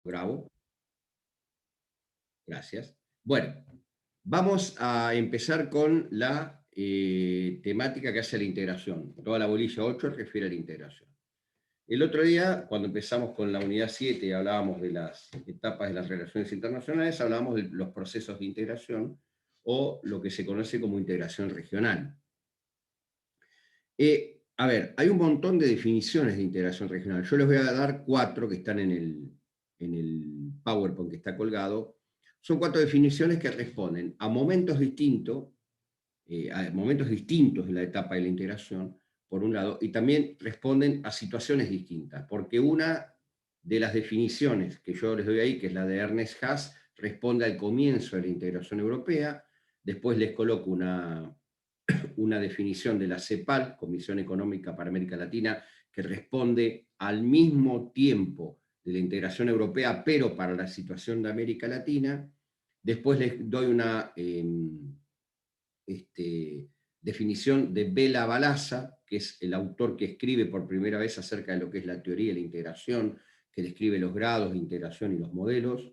Bravo, gracias. Bueno, vamos a empezar con la temática que hace la integración. Toda la bolilla 8 refiere a la integración. El otro día, cuando empezamos con la unidad 7 y hablábamos de las etapas de las relaciones internacionales, hablábamos de los procesos de integración o lo que se conoce como integración regional. A ver, hay un montón de definiciones de integración regional. Yo les voy a dar 4 que están en el PowerPoint que está colgado. Son 4 definiciones que responden a momentos distintos en la etapa de la integración, por un lado, y también responden a situaciones distintas, porque una de las definiciones que yo les doy ahí, que es la de Ernest Haas, responde al comienzo de la integración europea. Después les coloco una definición de la CEPAL, Comisión Económica para América Latina, que responde al mismo tiempo de la integración europea, pero para la situación de América Latina. Después les doy una definición de Bela Balassa, que es el autor que escribe por primera vez acerca de lo que es la teoría de la integración, que describe los grados de integración y los modelos.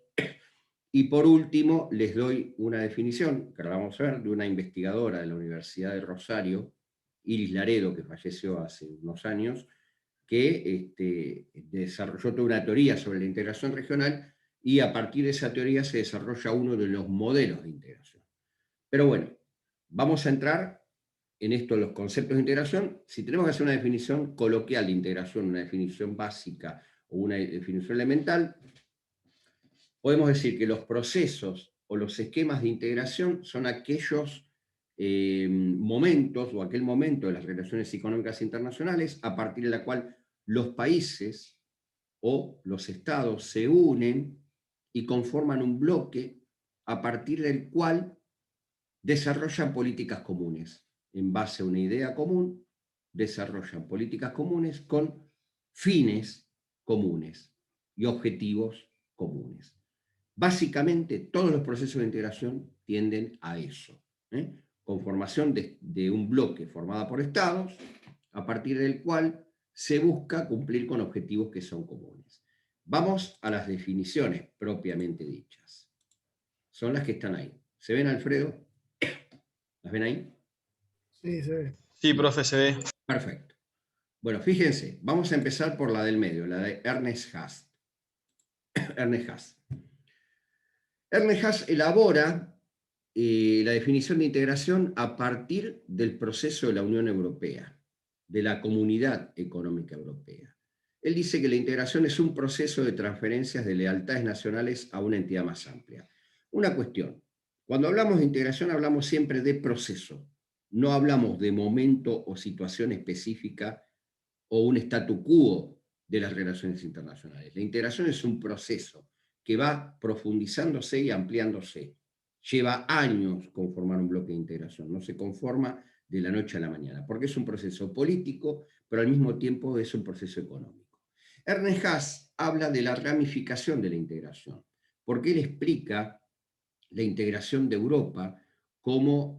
Y por último, les doy una definición, que ahora vamos a ver, de una investigadora de la Universidad de Rosario, Iris Laredo, que falleció hace unos años, que desarrolló toda una teoría sobre la integración regional, y a partir de esa teoría se desarrolla uno de los modelos de integración. Pero bueno, vamos a entrar en esto, los conceptos de integración. Si tenemos que hacer una definición coloquial de integración, una definición básica o una definición elemental, podemos decir que los procesos o los esquemas de integración son aquellos momentos o aquel momento de las relaciones económicas internacionales a partir de la cual los países o los estados se unen y conforman un bloque a partir del cual desarrollan políticas comunes. En base a una idea común, desarrollan políticas comunes con fines comunes y objetivos comunes. Básicamente, todos los procesos de integración tienden a eso. Conformación de un bloque formado por estados, a partir del cual se busca cumplir con objetivos que son comunes. Vamos a las definiciones propiamente dichas. Son las que están ahí. ¿Se ven, Alfredo? ¿Las ven ahí? Sí, se ve. Sí, profe, se ve. Perfecto. Bueno, fíjense, vamos a empezar por la del medio, la de Ernest Haas. Ernest Haas. Ernest Haas elabora la definición de integración a partir del proceso de la Unión Europea, de la Comunidad Económica Europea. Él dice que la integración es un proceso de transferencias de lealtades nacionales a una entidad más amplia. Una cuestión, cuando hablamos de integración hablamos siempre de proceso, no hablamos de momento o situación específica o un statu quo de las relaciones internacionales. La integración es un proceso que va profundizándose y ampliándose. Lleva años conformar un bloque de integración, no se conforma de la noche a la mañana, porque es un proceso político, pero al mismo tiempo es un proceso económico. Ernest Haas habla de la ramificación de la integración, porque él explica la integración de Europa como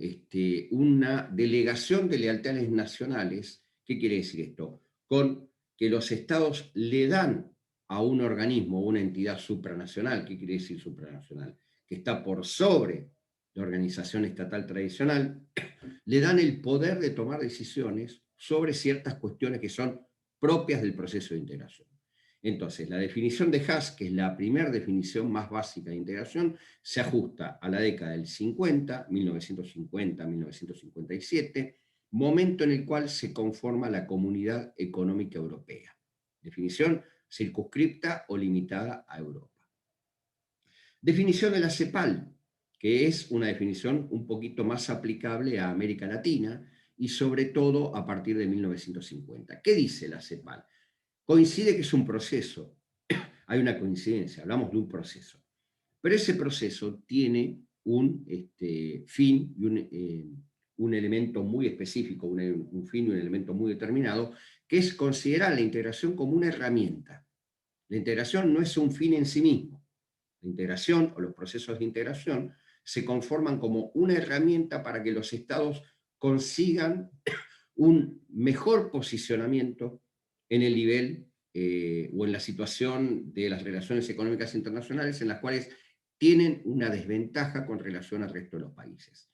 una delegación de lealtades nacionales. ¿Qué quiere decir esto? Con que los estados le dan a un organismo, una entidad supranacional. ¿Qué quiere decir supranacional? Que está por sobre la organización estatal tradicional, le dan el poder de tomar decisiones sobre ciertas cuestiones que son propias del proceso de integración. Entonces, la definición de Haas, que es la primera definición más básica de integración, se ajusta a la década del 50, 1950-1957, momento en el cual se conforma la Comunidad Económica Europea. Definición circunscripta o limitada a Europa. Definición de la CEPAL, que es una definición un poquito más aplicable a América Latina y sobre todo a partir de 1950. ¿Qué dice la CEPAL? Coincide que es un proceso, hay una coincidencia, hablamos de un proceso, pero ese proceso tiene un fin y un elemento muy específico, un fin y un elemento muy determinado, que es considerar la integración como una herramienta. La integración no es un fin en sí mismo. La integración o los procesos de integración se conforman como una herramienta para que los estados consigan un mejor posicionamiento en el nivel o en la situación de las relaciones económicas internacionales en las cuales tienen una desventaja con relación al resto de los países.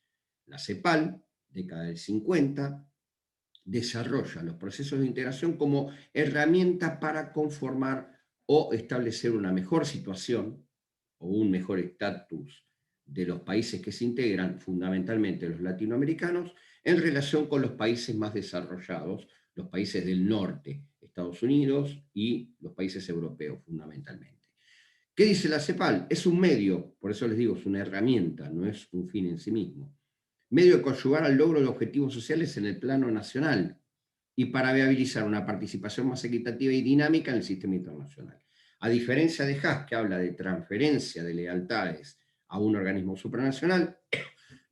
La CEPAL, década del 50, desarrolla los procesos de integración como herramienta para conformar o establecer una mejor situación o un mejor estatus de los países que se integran, fundamentalmente los latinoamericanos, en relación con los países más desarrollados, los países del norte, Estados Unidos y los países europeos fundamentalmente. ¿Qué dice la CEPAL? Es un medio, por eso les digo, es una herramienta, no es un fin en sí mismo. Medio de coadyuvar al logro de objetivos sociales en el plano nacional y para viabilizar una participación más equitativa y dinámica en el sistema internacional. A diferencia de Haas, que habla de transferencia de lealtades a un organismo supranacional,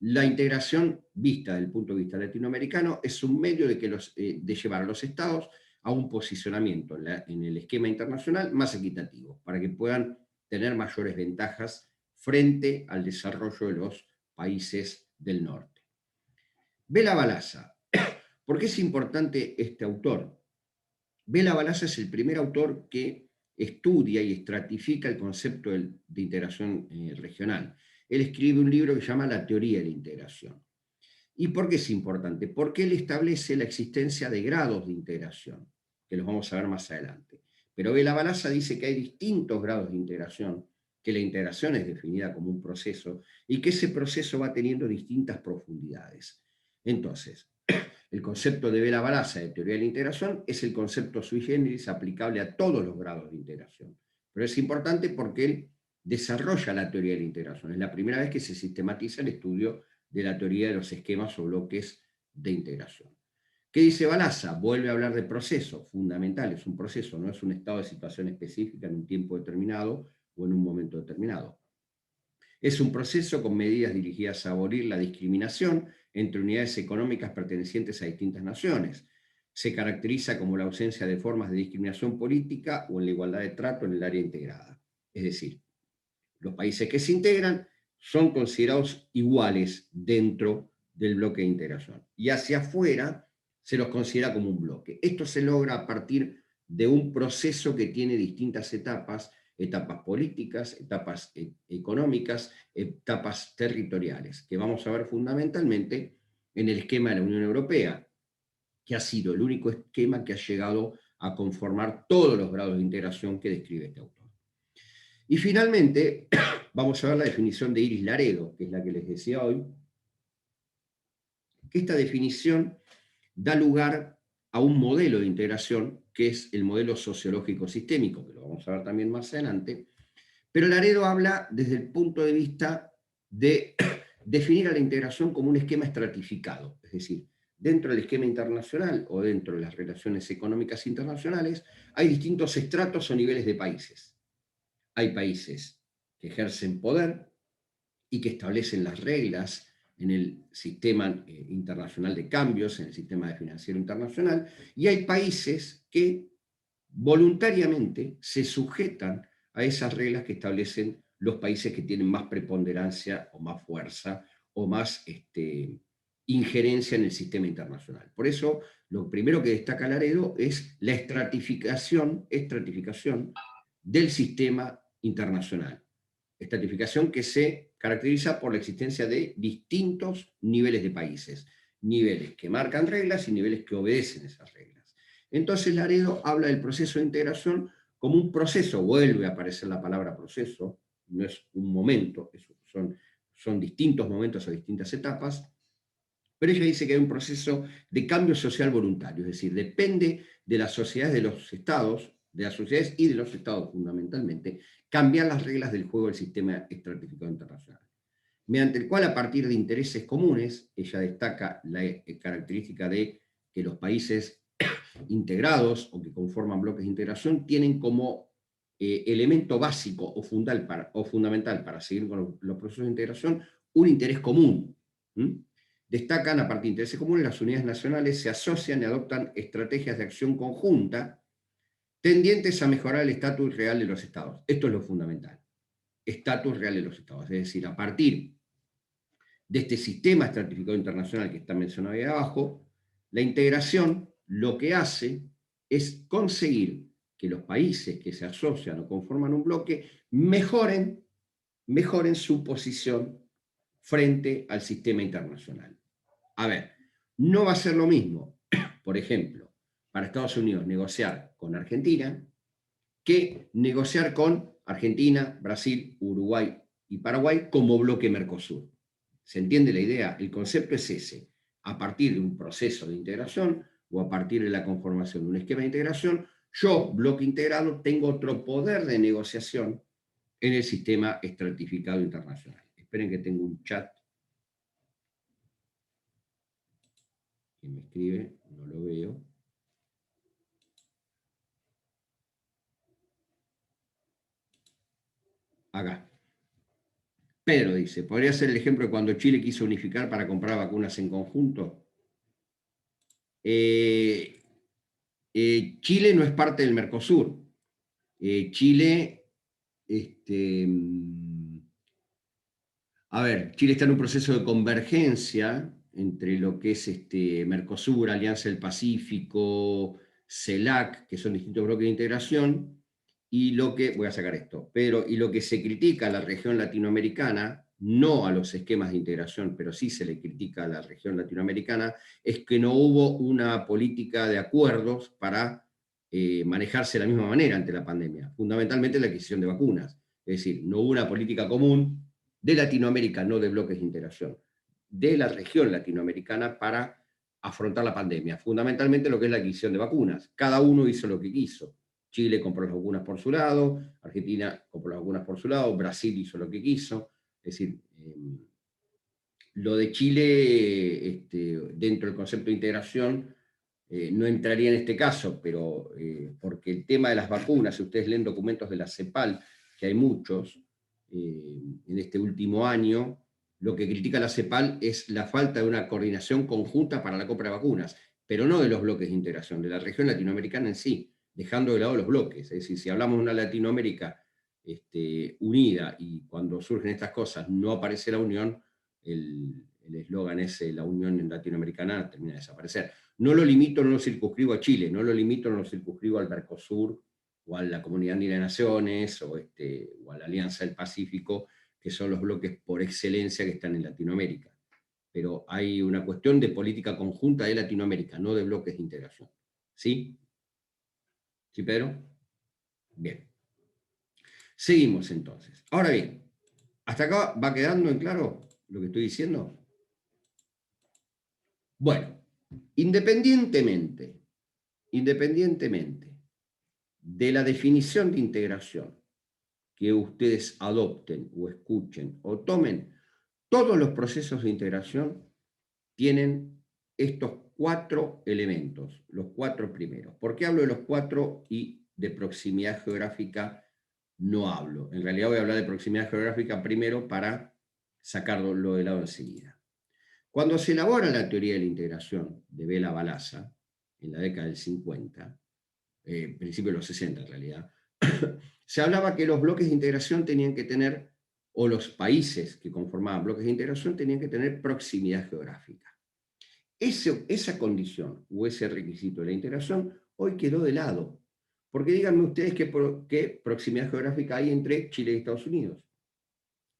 la integración vista desde el punto de vista latinoamericano es un medio de llevar a los estados a un posicionamiento en el esquema internacional más equitativo, para que puedan tener mayores ventajas frente al desarrollo de los países del norte. Bela Balazs. ¿Por qué es importante este autor? Bela Balazs es el primer autor que estudia y estratifica el concepto de integración regional. Él escribe un libro que se llama La teoría de la integración. ¿Y por qué es importante? Porque él establece la existencia de grados de integración, que los vamos a ver más adelante. Pero Bela Balazs dice que hay distintos grados de integración, que la integración es definida como un proceso y que ese proceso va teniendo distintas profundidades. Entonces, el concepto de Bela Balazs de teoría de la integración es el concepto sui generis aplicable a todos los grados de integración. Pero es importante porque él desarrolla la teoría de la integración. Es la primera vez que se sistematiza el estudio de la teoría de los esquemas o bloques de integración. ¿Qué dice Balazs? Vuelve a hablar de proceso, fundamental, es un proceso, no es un estado de situación específica en un tiempo determinado o en un momento determinado. Es un proceso con medidas dirigidas a abolir la discriminación entre unidades económicas pertenecientes a distintas naciones. Se caracteriza como la ausencia de formas de discriminación política o en la igualdad de trato en el área integrada. Es decir, los países que se integran son considerados iguales dentro del bloque de integración. Y hacia afuera se los considera como un bloque. Esto se logra a partir de un proceso que tiene distintas etapas, etapas políticas, etapas económicas, etapas territoriales, que vamos a ver fundamentalmente en el esquema de la Unión Europea, que ha sido el único esquema que ha llegado a conformar todos los grados de integración que describe este autor. Y finalmente, vamos a ver la definición de Iris Laredo, que es la que les decía hoy, que esta definición da lugar a un modelo de integración, que es el modelo sociológico sistémico, que lo vamos a ver también más adelante, pero Laredo habla desde el punto de vista de definir a la integración como un esquema estratificado, es decir, dentro del esquema internacional o dentro de las relaciones económicas internacionales hay distintos estratos o niveles de países. Hay países que ejercen poder y que establecen las reglas en el sistema internacional de cambios, en el sistema financiero internacional, y hay países que voluntariamente se sujetan a esas reglas que establecen los países que tienen más preponderancia o más fuerza o más injerencia en el sistema internacional. Por eso, lo primero que destaca Laredo es la estratificación del sistema internacional. Estratificación que se caracteriza por la existencia de distintos niveles de países, niveles que marcan reglas y niveles que obedecen esas reglas. Entonces Laredo habla del proceso de integración como un proceso, vuelve a aparecer la palabra proceso, no es un momento, son distintos momentos o distintas etapas, pero ella dice que hay un proceso de cambio social voluntario, es decir, depende de las sociedades de los estados, de las sociedades y de los estados fundamentalmente, cambiar las reglas del juego del sistema estratificado internacional, mediante el cual a partir de intereses comunes, ella destaca la característica de que los países integrados o que conforman bloques de integración tienen como elemento básico o fundamental para seguir con los procesos de integración un interés común. Destacan, a partir de intereses comunes, las unidades nacionales se asocian y adoptan estrategias de acción conjunta tendientes a mejorar el estatus real de los estados. Esto es lo fundamental. Estatus real de los estados. Es decir, a partir de este sistema estratificado internacional que está mencionado ahí abajo, la integración lo que hace es conseguir que los países que se asocian o conforman un bloque mejoren su posición frente al sistema internacional. A ver, no va a ser lo mismo, por ejemplo, para Estados Unidos negociar con Argentina que negociar con Argentina, Brasil, Uruguay y Paraguay como bloque Mercosur. ¿Se entiende la idea? El concepto es ese. A partir de un proceso de integración o a partir de la conformación de un esquema de integración, yo, bloque integrado, tengo otro poder de negociación en el sistema estratificado internacional. Esperen que tengo un chat. ¿Quién me escribe? No lo veo. Acá. Pedro dice, ¿podría ser el ejemplo de cuando Chile quiso unificar para comprar vacunas en conjunto? Chile no es parte del Mercosur. Chile, Chile está en un proceso de convergencia entre lo que es Mercosur, Alianza del Pacífico, CELAC, que son distintos bloques de integración, y lo que, voy a sacar esto, y lo que se critica a la región latinoamericana, no a los esquemas de integración, pero sí se le critica a la región latinoamericana, es que no hubo una política de acuerdos para manejarse de la misma manera ante la pandemia, fundamentalmente la adquisición de vacunas. Es decir, no hubo una política común de Latinoamérica, no de bloques de integración, de la región latinoamericana para afrontar la pandemia, fundamentalmente lo que es la adquisición de vacunas. Cada uno hizo lo que quiso. Chile compró las vacunas por su lado, Argentina compró las vacunas por su lado, Brasil hizo lo que quiso. Es decir, lo de Chile, dentro del concepto de integración, no entraría en este caso, pero porque el tema de las vacunas, si ustedes leen documentos de la CEPAL, que hay muchos, en este último año, lo que critica la CEPAL es la falta de una coordinación conjunta para la compra de vacunas, pero no de los bloques de integración, de la región latinoamericana en sí, dejando de lado los bloques. Es decir, si hablamos de una Latinoamérica unida y cuando surgen estas cosas no aparece la unión, el eslogan ese, la unión latinoamericana, termina de desaparecer. No lo limito, no lo circunscribo a Chile, no lo limito, no lo circunscribo al Mercosur, o a la Comunidad Andina de Naciones, o a la Alianza del Pacífico, que son los bloques por excelencia que están en Latinoamérica. Pero hay una cuestión de política conjunta de Latinoamérica, no de bloques de integración. ¿Sí? ¿Sí, Pedro? Bien. Seguimos entonces. Ahora bien, ¿hasta acá va quedando en claro lo que estoy diciendo? Bueno, independientemente de la definición de integración que ustedes adopten o escuchen o tomen, todos los procesos de integración tienen estos 4 elementos, los 4 primeros. ¿Por qué hablo de los 4 y de proximidad geográfica no hablo? En realidad voy a hablar de proximidad geográfica primero para sacarlo de lado enseguida. Cuando se elabora la teoría de la integración de Bela Balassa, en la década del 50, principios de los 60 en realidad, se hablaba que los bloques de integración tenían que tener, o los países que conformaban bloques de integración tenían que tener proximidad geográfica. Esa condición o ese requisito de la integración hoy quedó de lado. Porque díganme ustedes qué proximidad geográfica hay entre Chile y Estados Unidos.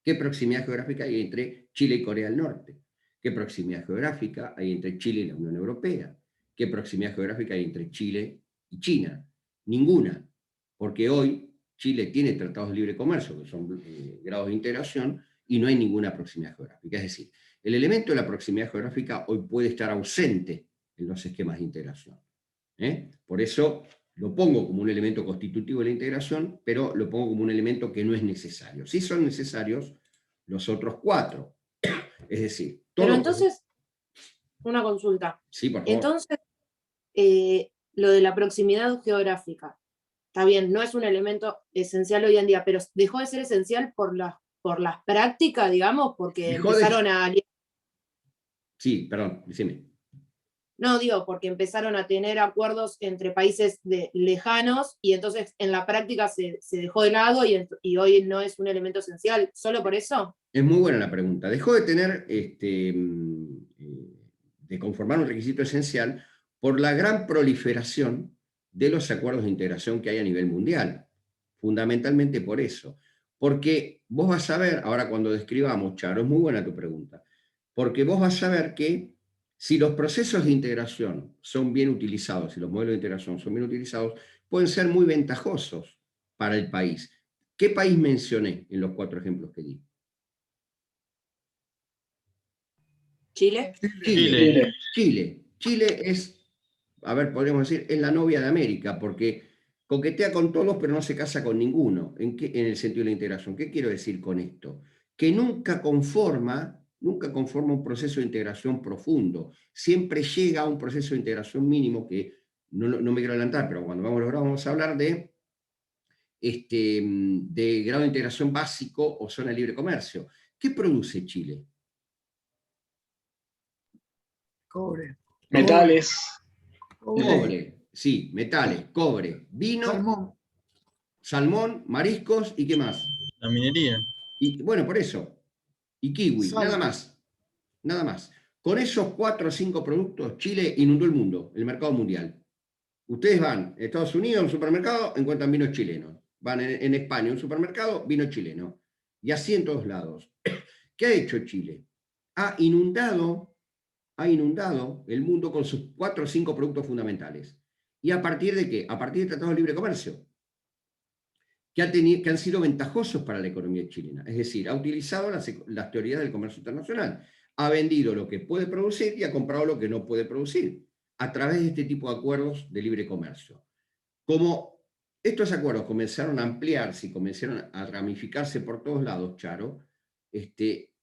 ¿Qué proximidad geográfica hay entre Chile y Corea del Norte? ¿Qué proximidad geográfica hay entre Chile y la Unión Europea? ¿Qué proximidad geográfica hay entre Chile y China? Ninguna, porque hoy Chile tiene tratados de libre comercio, que son grados de integración, y no hay ninguna proximidad geográfica. Es decir, el elemento de la proximidad geográfica hoy puede estar ausente en los esquemas de integración. Por eso lo pongo como un elemento constitutivo de la integración, pero lo pongo como un elemento que no es necesario. Sí son necesarios los otros 4. Es decir, pero entonces, una consulta. Sí, por favor. Entonces, lo de la proximidad geográfica, está bien, no es un elemento esencial hoy en día, pero dejó de ser esencial por las prácticas, digamos, porque empezaron a... Sí, perdón, decime. No, digo, porque empezaron a tener acuerdos entre países lejanos y entonces en la práctica se dejó de lado y hoy no es un elemento esencial. ¿Solo por eso? Es muy buena la pregunta. Dejó de tener, de conformar un requisito esencial por la gran proliferación de los acuerdos de integración que hay a nivel mundial. Fundamentalmente por eso. Porque vos vas a ver, ahora cuando describamos, Charo, es muy buena tu pregunta, porque vos vas a ver que si los procesos de integración son bien utilizados, si los modelos de integración son bien utilizados, pueden ser muy ventajosos para el país. ¿Qué país mencioné en los 4 ejemplos que di? ¿Chile? Chile es, a ver, podríamos decir, es la novia de América, porque coquetea con todos, pero no se casa con ninguno, en el sentido de la integración. ¿Qué quiero decir con esto? Que nunca conforma un proceso de integración profundo. Siempre llega a un proceso de integración mínimo que, no me quiero adelantar, pero cuando vamos a lograr vamos a hablar de grado de integración básico o zona de libre comercio. ¿Qué produce Chile? Cobre. Metales. Cobre, sí, metales, cobre, vino, salmón, mariscos y ¿qué más? La minería. Y bueno, por eso. Y kiwi, nada más. Nada más. Con esos 4 o 5 productos, Chile inundó el mundo, el mercado mundial. Ustedes van a Estados Unidos, a un supermercado, encuentran vinos chilenos. Van en España, a un supermercado, vino chileno. Y así en todos lados. ¿Qué ha hecho Chile? Ha inundado el mundo con sus 4 o 5 productos fundamentales. ¿Y a partir de qué? A partir de tratados de libre comercio, que han sido ventajosos para la economía chilena. Es decir, ha utilizado las teorías del comercio internacional. Ha vendido lo que puede producir y ha comprado lo que no puede producir, a través de este tipo de acuerdos de libre comercio. Como estos acuerdos comenzaron a ampliarse y comenzaron a ramificarse por todos lados, Charo,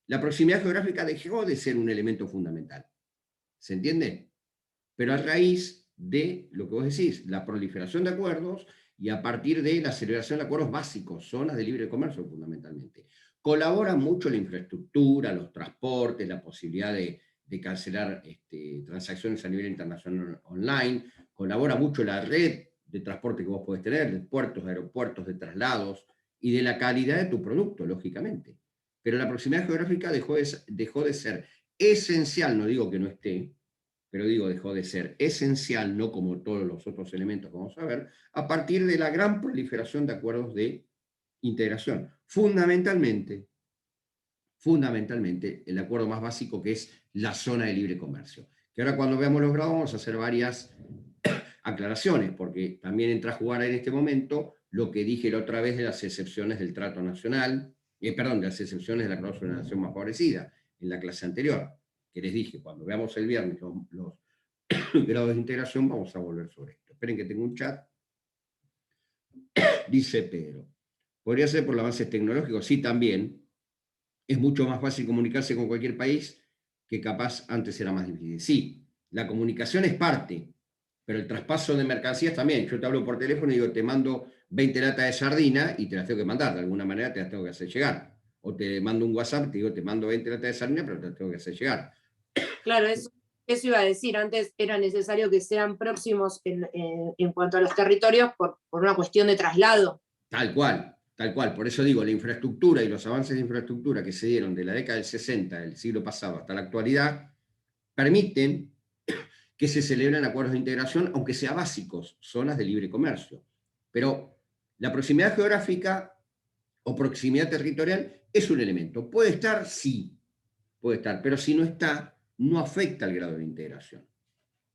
la proximidad geográfica dejó de ser un elemento fundamental. ¿Se entiende? Pero a raíz de lo que vos decís, la proliferación de acuerdos y a partir de la celebración de acuerdos básicos, zonas de libre comercio fundamentalmente. Colabora mucho la infraestructura, los transportes, la posibilidad de cancelar transacciones a nivel internacional online, colabora mucho la red de transporte que vos podés tener, de puertos, de aeropuertos, de traslados y de la calidad de tu producto, lógicamente. Pero la proximidad geográfica dejó de ser esencial, no digo que no esté, pero digo, dejó de ser esencial, no como todos los otros elementos que vamos a ver, a partir de la gran proliferación de acuerdos de integración. Fundamentalmente, el acuerdo más básico que es la zona de libre comercio. Que ahora cuando veamos los grados vamos a hacer varias aclaraciones, porque también entra a jugar en este momento lo que dije la otra vez de las excepciones del trato nacional, de las excepciones de la cláusula de nación más favorecida, en la clase anterior, que les dije, cuando veamos el viernes los grados de integración, vamos a volver sobre esto. Esperen que tengo un chat. Dice Pedro, ¿podría ser por los avances tecnológicos? Sí, también. Es mucho más fácil comunicarse con cualquier país que capaz antes era más difícil. Sí, la comunicación es parte, pero el traspaso de mercancías también. Yo te hablo por teléfono y digo, te mando 20 latas de sardina y te las tengo que mandar. De alguna manera te las tengo que hacer llegar. O te mando un WhatsApp, te digo, te mando 20 latas de sardina, pero te las tengo que hacer llegar. Claro, eso iba a decir. Antes era necesario que sean próximos en cuanto a los territorios por una cuestión de traslado. Tal cual. Por eso digo, la infraestructura y los avances de infraestructura que se dieron de la década del 60, del siglo pasado, hasta la actualidad, permiten que se celebren acuerdos de integración, aunque sean básicos, zonas de libre comercio. Pero la proximidad geográfica o proximidad territorial es un elemento. ¿Puede estar? Sí, puede estar, pero si no está, no afecta al grado de integración.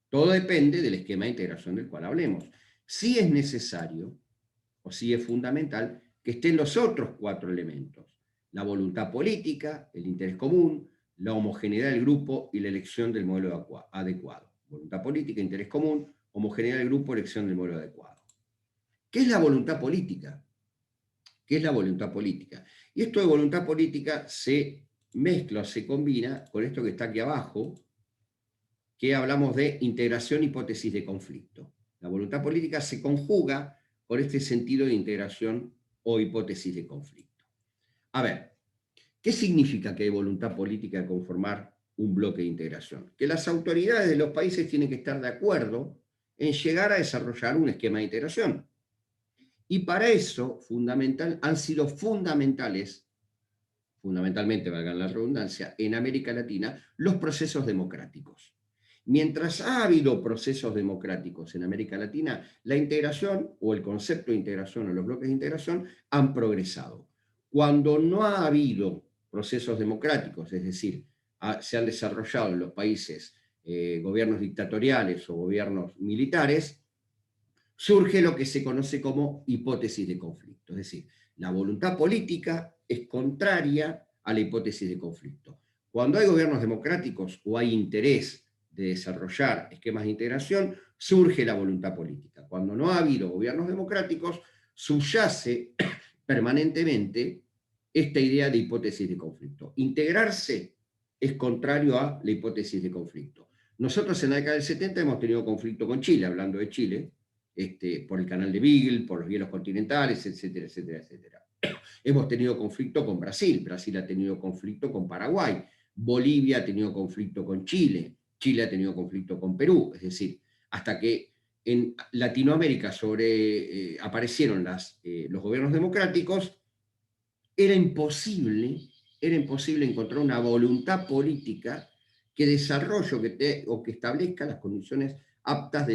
Todo depende del esquema de integración del cual hablemos. Sí es necesario, o sí es fundamental, que estén los otros 4 elementos: la voluntad política, el interés común, la homogeneidad del grupo y la elección del modelo adecuado. Voluntad política, interés común, homogeneidad del grupo, elección del modelo adecuado. ¿Qué es la voluntad política? ¿Qué es la voluntad política? Y esto de voluntad política se mezcla, se combina con esto que está aquí abajo, que hablamos de integración, hipótesis de conflicto. La voluntad política se conjuga con este sentido de integración o hipótesis de conflicto. A ver, ¿qué significa que hay voluntad política de conformar un bloque de integración? Que las autoridades de los países tienen que estar de acuerdo en llegar a desarrollar un esquema de integración. Y para eso han sido fundamentales, fundamentalmente, valga la redundancia, en América Latina, los procesos democráticos. mientras ha habido procesos democráticos en América Latina, la integración o el concepto de integración o los bloques de integración han progresado. Cuando no ha habido procesos democráticos, es decir, se han desarrollado en los países gobiernos dictatoriales o gobiernos militares, surge lo que se conoce como hipótesis de conflicto. Es decir, la voluntad política es contraria a la hipótesis de conflicto. Cuando hay gobiernos democráticos o hay interés de desarrollar esquemas de integración, surge la voluntad política. Cuando no ha habido gobiernos democráticos, subyace permanentemente esta idea de hipótesis de conflicto. Integrarse es contrario a la hipótesis de conflicto. Nosotros en la década del 70 hemos tenido conflicto con Chile, hablando de Chile, por el canal de Beagle, por los hielos continentales, etcétera, etcétera, etcétera. Hemos tenido conflicto con Brasil, Brasil ha tenido conflicto con Paraguay, Bolivia ha tenido conflicto con Chile, Chile ha tenido conflicto con Perú, es decir, hasta que en Latinoamérica aparecieron los gobiernos democráticos, era imposible encontrar una voluntad política que desarrolle o que establezca las condiciones aptas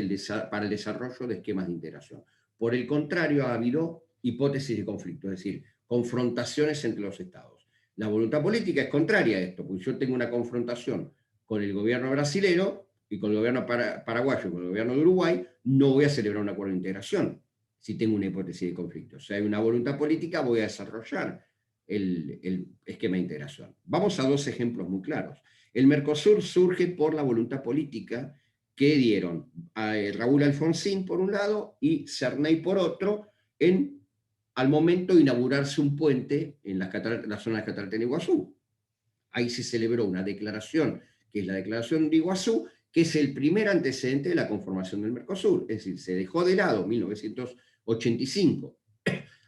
para el desarrollo de esquemas de integración. Por el contrario, ha habido hipótesis de conflicto, es decir, confrontaciones entre los estados. La voluntad política es contraria a esto, porque yo tengo una confrontación con el gobierno brasilero y con el gobierno paraguayo y con el gobierno de Uruguay, no voy a celebrar un acuerdo de integración si tengo una hipótesis de conflicto. Si hay una voluntad política, voy a desarrollar el esquema de integración. Vamos a dos ejemplos muy claros. El Mercosur surge por la voluntad política que dieron a Raúl Alfonsín por un lado y Cerney por otro, al momento de inaugurarse un puente en la zona de Cataratas de Iguazú. Ahí se celebró una declaración, que es la Declaración de Iguazú, que es el primer antecedente de la conformación del Mercosur. Es decir, se dejó de lado en 1985.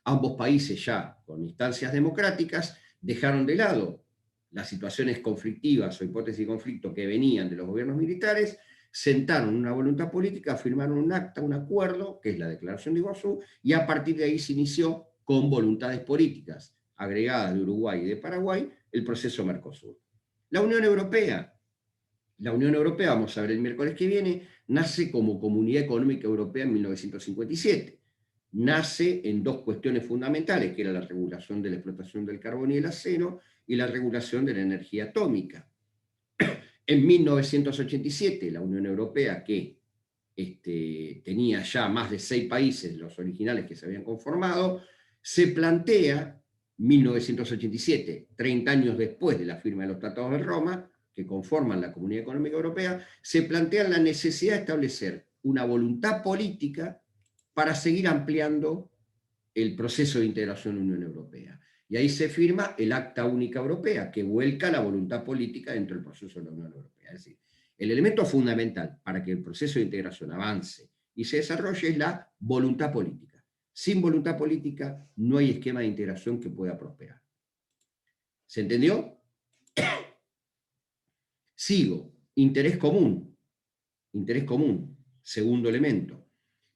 Ambos países ya con instancias democráticas dejaron de lado las situaciones conflictivas o hipótesis de conflicto que venían de los gobiernos militares, sentaron una voluntad política, firmaron un acta, un acuerdo, que es la Declaración de Iguazú, y a partir de ahí se inició con voluntades políticas agregadas de Uruguay y de Paraguay el proceso Mercosur. La Unión Europea, vamos a ver el miércoles que viene, nace como Comunidad Económica Europea en 1957. Nace en dos cuestiones fundamentales, que era la regulación de la explotación del carbón y el acero y la regulación de la energía atómica. En 1987, la Unión Europea, que tenía ya más de 6 países, los originales que se habían conformado, se plantea, 1987, 30 años después de la firma de los Tratados de Roma, que conforman la Comunidad Económica Europea, se plantea la necesidad de establecer una voluntad política para seguir ampliando el proceso de integración en la Unión Europea. Y ahí se firma el Acta Única Europea, que vuelca la voluntad política dentro del proceso de la Unión Europea. Es decir, el elemento fundamental para que el proceso de integración avance y se desarrolle es la voluntad política. Sin voluntad política no hay esquema de integración que pueda prosperar. ¿Se entendió? Sigo. Interés común. Interés común. Segundo elemento.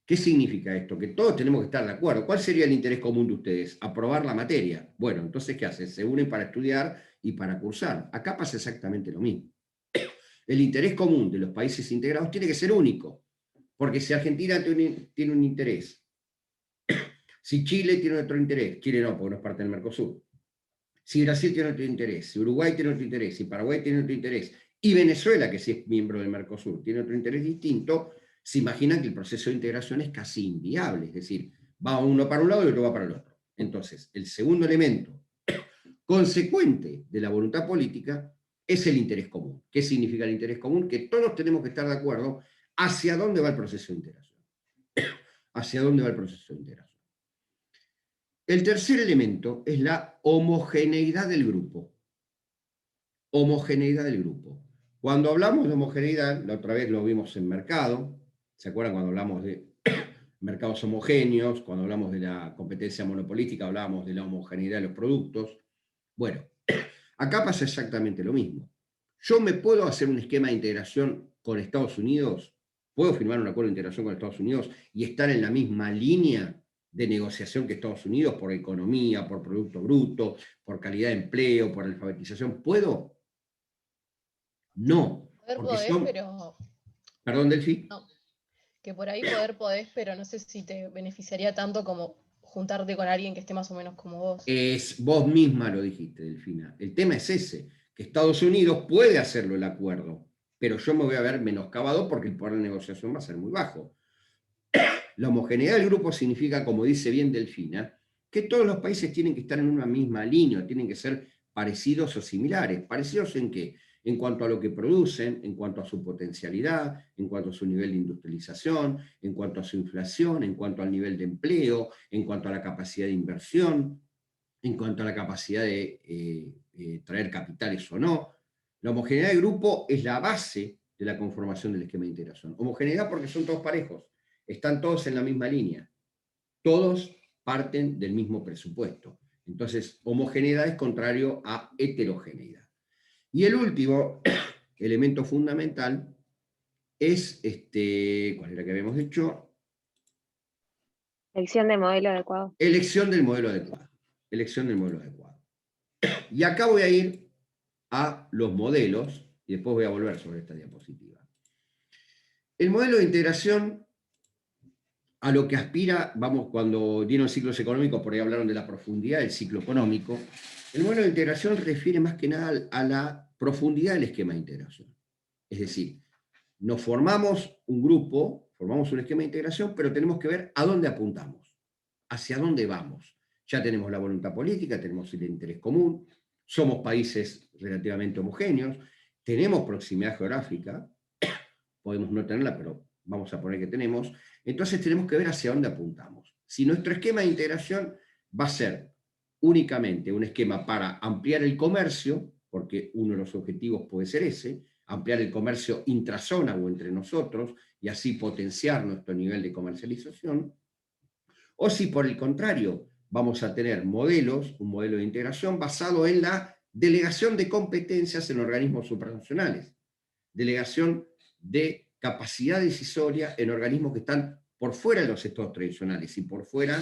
¿Qué significa esto? Que todos tenemos que estar de acuerdo. ¿Cuál sería el interés común de ustedes? Aprobar la materia. Bueno, entonces, ¿qué hacen? Se unen para estudiar y para cursar. Acá pasa exactamente lo mismo. El interés común de los países integrados tiene que ser único. Porque si Argentina tiene un interés, si Chile tiene otro interés, Chile no, porque no es parte del Mercosur. Si Brasil tiene otro interés, si Uruguay tiene otro interés, si Paraguay tiene otro interés, y Venezuela, que sí es miembro del Mercosur, tiene otro interés distinto, se imaginan que el proceso de integración es casi inviable, es decir, va uno para un lado y otro va para el otro. Entonces, el segundo elemento consecuente de la voluntad política es el interés común. ¿Qué significa el interés común? Que todos tenemos que estar de acuerdo hacia dónde va el proceso de integración. Hacia dónde va el proceso de integración. El tercer elemento es la homogeneidad del grupo. Homogeneidad del grupo. Cuando hablamos de homogeneidad, la otra vez lo vimos en mercado, ¿se acuerdan cuando hablamos de mercados homogéneos? Cuando hablamos de la competencia monopolística, hablábamos de la homogeneidad de los productos. Bueno, acá pasa exactamente lo mismo. Yo me puedo hacer un esquema de integración con Estados Unidos, puedo firmar un acuerdo de integración con Estados Unidos y estar en la misma línea de negociación que Estados Unidos por economía, por producto bruto, por calidad de empleo, por alfabetización. ¿Puedo? No. Poder podés, pero Perdón, Delphi. No, que por ahí podés, pero no sé si te beneficiaría tanto como juntarte con alguien que esté más o menos como vos. Vos misma lo dijiste, Delfina. El tema es ese, que Estados Unidos puede hacerlo el acuerdo, pero yo me voy a ver menoscabado porque el poder de negociación va a ser muy bajo. La homogeneidad del grupo significa, como dice bien Delfina, que todos los países tienen que estar en una misma línea, tienen que ser parecidos o similares. ¿Parecidos en qué? En cuanto a lo que producen, en cuanto a su potencialidad, en cuanto a su nivel de industrialización, en cuanto a su inflación, en cuanto al nivel de empleo, en cuanto a la capacidad de inversión, en cuanto a la capacidad de traer capitales o no. La homogeneidad de grupo es la base de la conformación del esquema de integración. Homogeneidad porque son todos parejos, están todos en la misma línea, todos parten del mismo presupuesto. Entonces, homogeneidad es contrario a heterogeneidad. Y el último elemento fundamental es, ¿cuál era que habíamos dicho? Elección de modelo adecuado. Elección del modelo adecuado. Elección del modelo adecuado. Y acá voy a ir a los modelos, y después voy a volver sobre esta diapositiva. El modelo de integración a lo que aspira, vamos, cuando dieron ciclos económicos, por ahí hablaron de la profundidad del ciclo económico, el modelo de integración refiere más que nada a la profundidad del esquema de integración. Es decir, nos formamos un grupo, formamos un esquema de integración, pero tenemos que ver a dónde apuntamos, hacia dónde vamos. Ya tenemos la voluntad política, tenemos el interés común, somos países relativamente homogéneos, tenemos proximidad geográfica, podemos no tenerla, pero vamos a poner que tenemos, entonces tenemos que ver hacia dónde apuntamos. Si nuestro esquema de integración va a ser únicamente un esquema para ampliar el comercio, porque uno de los objetivos puede ser ese, ampliar el comercio intrazona o entre nosotros, y así potenciar nuestro nivel de comercialización, o si por el contrario vamos a tener modelos, un modelo de integración basado en la delegación de competencias en organismos supranacionales, delegación de capacidad decisoria en organismos que están por fuera de los estados tradicionales y por fuera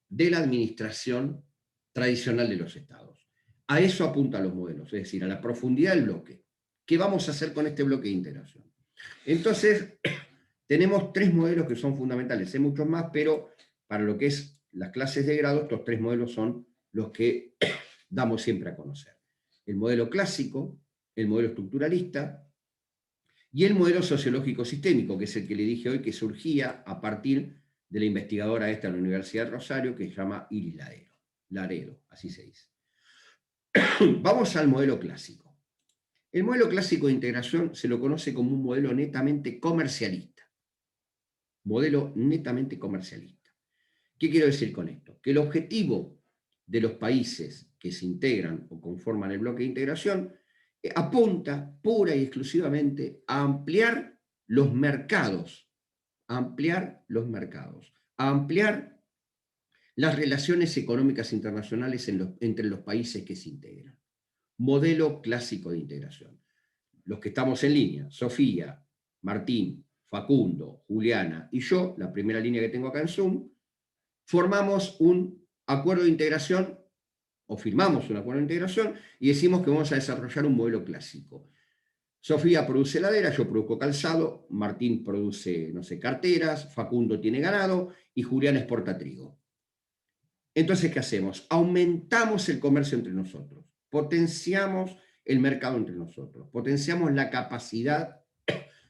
de la administración tradicional de los estados. A eso apuntan los modelos, es decir, a la profundidad del bloque. ¿Qué vamos a hacer con este bloque de integración? Entonces, tenemos tres modelos que son fundamentales, hay muchos más, pero para lo que es las clases de grado, estos tres modelos son los que damos siempre a conocer. El modelo clásico, el modelo estructuralista y el modelo sociológico sistémico, que es el que le dije hoy que surgía a partir de la investigadora esta de la Universidad de Rosario, que se llama Iris Laredo, así se dice. Vamos al modelo clásico. El modelo clásico de integración se lo conoce como un modelo netamente comercialista. Modelo netamente comercialista. ¿Qué quiero decir con esto? Que el objetivo de los países que se integran o conforman el bloque de integración apunta pura y exclusivamente a ampliar los mercados, a ampliar las relaciones económicas internacionales entre los países que se integran. Modelo clásico de integración. Los que estamos en línea, Sofía, Martín, Facundo, Juliana y yo, la primera línea que tengo acá en Zoom, formamos un acuerdo de integración o firmamos un acuerdo de integración y decimos que vamos a desarrollar un modelo clásico. Sofía produce heladera, yo produzco calzado, Martín produce, no sé, carteras, Facundo tiene ganado y Julián exporta trigo. Entonces, ¿qué hacemos? Aumentamos el comercio entre nosotros, potenciamos el mercado entre nosotros, potenciamos la capacidad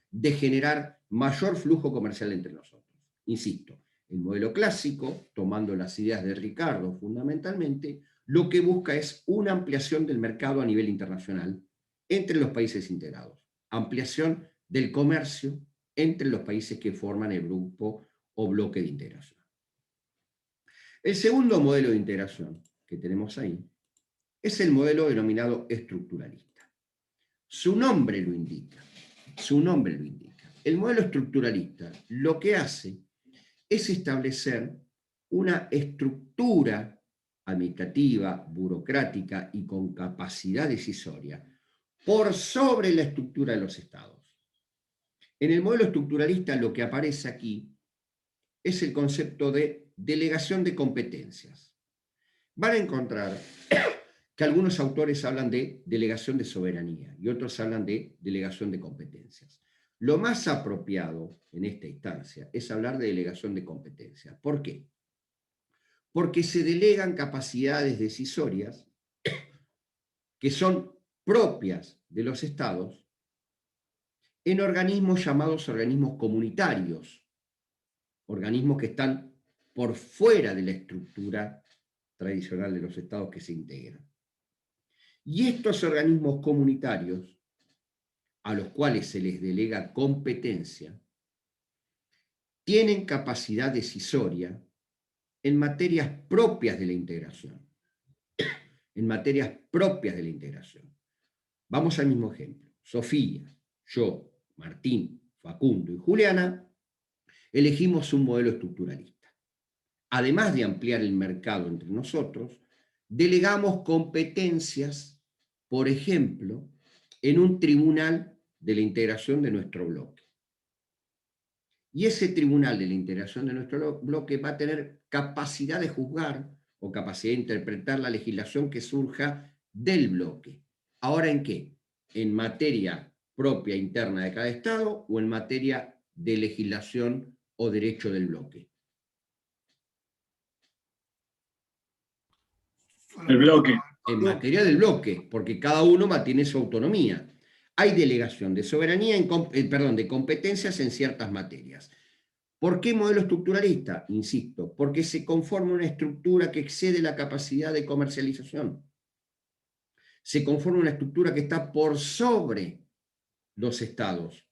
de generar mayor flujo comercial entre nosotros. Insisto, el modelo clásico, tomando las ideas de Ricardo fundamentalmente, lo que busca es una ampliación del mercado a nivel internacional entre los países integrados, ampliación del comercio entre los países que forman el grupo o bloque de integración. El segundo modelo de integración que tenemos ahí es el modelo denominado estructuralista. Su nombre lo indica. El modelo estructuralista lo que hace es establecer una estructura administrativa, burocrática y con capacidad decisoria por sobre la estructura de los estados. En el modelo estructuralista lo que aparece aquí es el concepto de delegación de competencias. Van a encontrar que algunos autores hablan de delegación de soberanía y otros hablan de delegación de competencias. Lo más apropiado en esta instancia es hablar de delegación de competencias. ¿Por qué? Porque se delegan capacidades decisorias que son propias de los estados en organismos llamados organismos comunitarios, organismos que están por fuera de la estructura tradicional de los estados que se integran. Y estos organismos comunitarios, a los cuales se les delega competencia, tienen capacidad decisoria en materias propias de la integración. En materias propias de la integración. Vamos al mismo ejemplo. Sofía, yo, Martín, Facundo y Juliana elegimos un modelo estructuralista. Además de ampliar el mercado entre nosotros, delegamos competencias, por ejemplo, en un tribunal de la integración de nuestro bloque. Y ese tribunal de la integración de nuestro bloque va a tener capacidad de juzgar o capacidad de interpretar la legislación que surja del bloque. ¿Ahora en qué? ¿En materia propia interna de cada Estado o en materia de legislación o derecho del bloque? El bloque. En materia del bloque, porque cada uno mantiene su autonomía. Hay delegación de soberanía, de competencias en ciertas materias. ¿Por qué modelo estructuralista? Insisto, porque se conforma una estructura que excede la capacidad de comercialización. Se conforma una estructura que está por sobre los estados.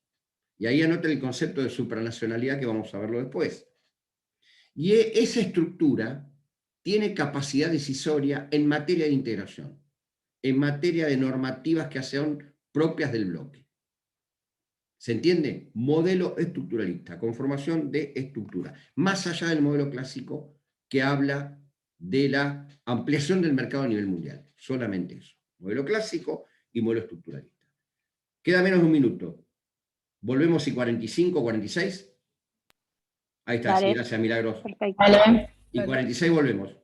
Y ahí anoten el concepto de supranacionalidad que vamos a verlo después. Y esa estructura tiene capacidad decisoria en materia de integración, en materia de normativas que son propias del bloque. ¿Se entiende? Modelo estructuralista, conformación de estructura. Más allá del modelo clásico que habla de la ampliación del mercado a nivel mundial. Solamente eso. Modelo clásico y modelo estructuralista. Queda menos de un minuto. ¿Volvemos y 45, 46? Ahí está, sí, gracias, Milagros. Perfecto. Vale. Y 46 volvemos.